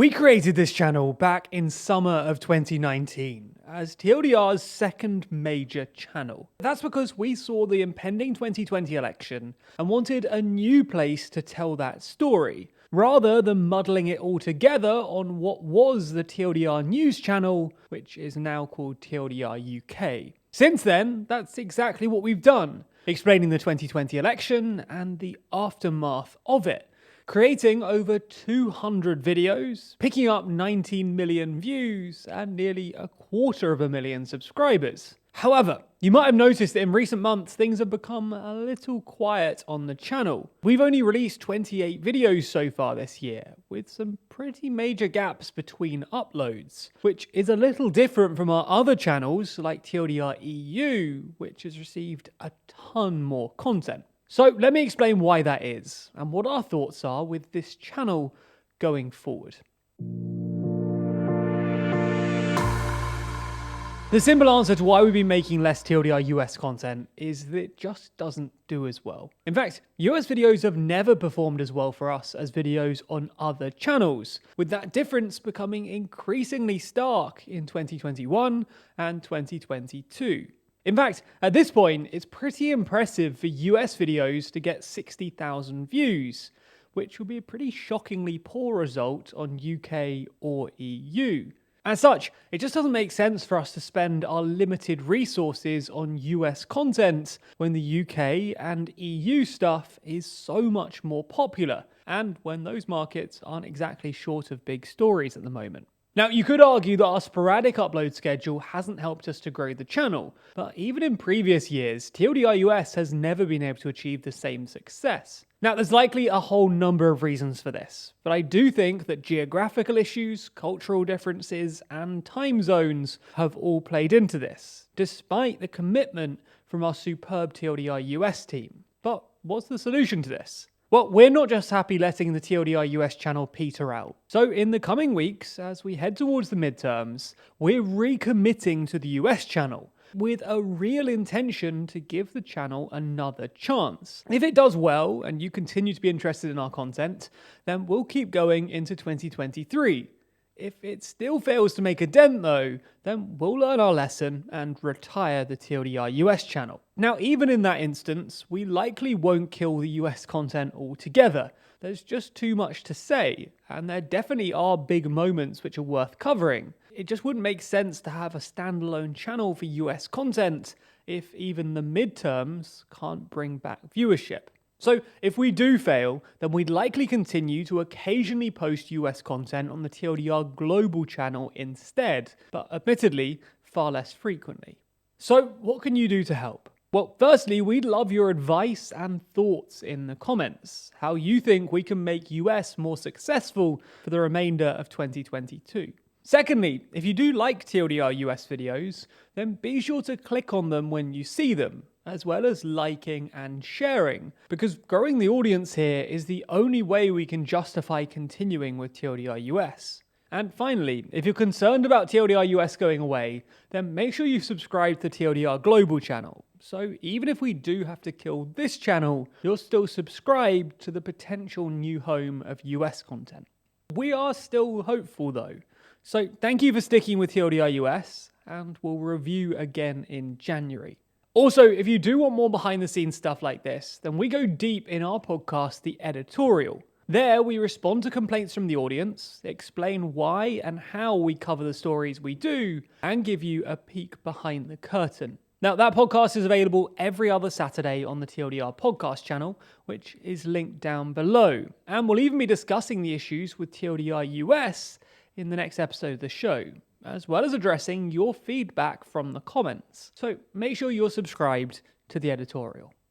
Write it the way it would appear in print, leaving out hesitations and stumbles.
We created this channel back in summer of 2019 as TLDR's second major channel. That's because we saw the impending 2020 election and wanted a new place to tell that story, rather than muddling it all together on what was the TLDR news channel, which is now called TLDR UK. Since then, that's exactly what we've done, explaining the 2020 election and the aftermath of it, creating over 200 videos, picking up 19 million views and nearly 250,000 subscribers. However, you might have noticed that in recent months things have become a little quiet on the channel. We've only released 28 videos so far this year, with some pretty major gaps between uploads, which is a little different from our other channels like TLDR EU, which has received a ton more content. So let me explain why that is, and what our thoughts are with this channel going forward. The simple answer to why we've been making less TLDR US content is that it just doesn't do as well. In fact, US videos have never performed as well for us as videos on other channels, with that difference becoming increasingly stark in 2021 and 2022. In fact, at this point, it's pretty impressive for US videos to get 60,000 views, which would be a pretty shockingly poor result on UK or EU. As such, it just doesn't make sense for us to spend our limited resources on US content when the UK and EU stuff is so much more popular, and when those markets aren't exactly short of big stories at the moment. Now, you could argue that our sporadic upload schedule hasn't helped us to grow the channel, but even in previous years, TLDR US has never been able to achieve the same success. Now, there's likely a whole number of reasons for this, but I do think that geographical issues, cultural differences, and time zones have all played into this, despite the commitment from our superb TLDR US team. But what's the solution to this? Well, we're not just happy letting the TLDR US channel peter out. So in the coming weeks, as we head towards the midterms, we're recommitting to the US channel with a real intention to give the channel another chance. If it does well and you continue to be interested in our content, then we'll keep going into 2023. If it still fails to make a dent though, then we'll learn our lesson and retire the TLDR US channel. Now, even in that instance, we likely won't kill the US content altogether. There's just too much to say, and there definitely are big moments which are worth covering. It just wouldn't make sense to have a standalone channel for US content if even the midterms can't bring back viewership. So if we do fail, then we'd likely continue to occasionally post US content on the TLDR Global channel instead, but admittedly, far less frequently. So what can you do to help? Well, firstly, we'd love your advice and thoughts in the comments, how you think we can make US more successful for the remainder of 2022. Secondly, if you do like TLDR US videos, then be sure to click on them when you see them, as well as liking and sharing, because growing the audience here is the only way we can justify continuing with TLDR US. And finally, if you're concerned about TLDR US going away, then make sure you subscribe to the TLDR Global channel. So even if we do have to kill this channel, you're still subscribed to the potential new home of US content. We are still hopeful though. So thank you for sticking with TLDR US, and we'll review again in January. Also, if you do want more behind the scenes stuff like this, then we go deep in our podcast, The Editorial. There, we respond to complaints from the audience, explain why and how we cover the stories we do, and give you a peek behind the curtain. Now, that podcast is available every other Saturday on the TLDR podcast channel, which is linked down below. And we'll even be discussing the issues with TLDR US in the next episode of the show, as well as addressing your feedback from the comments. So make sure you're subscribed to The Editorial.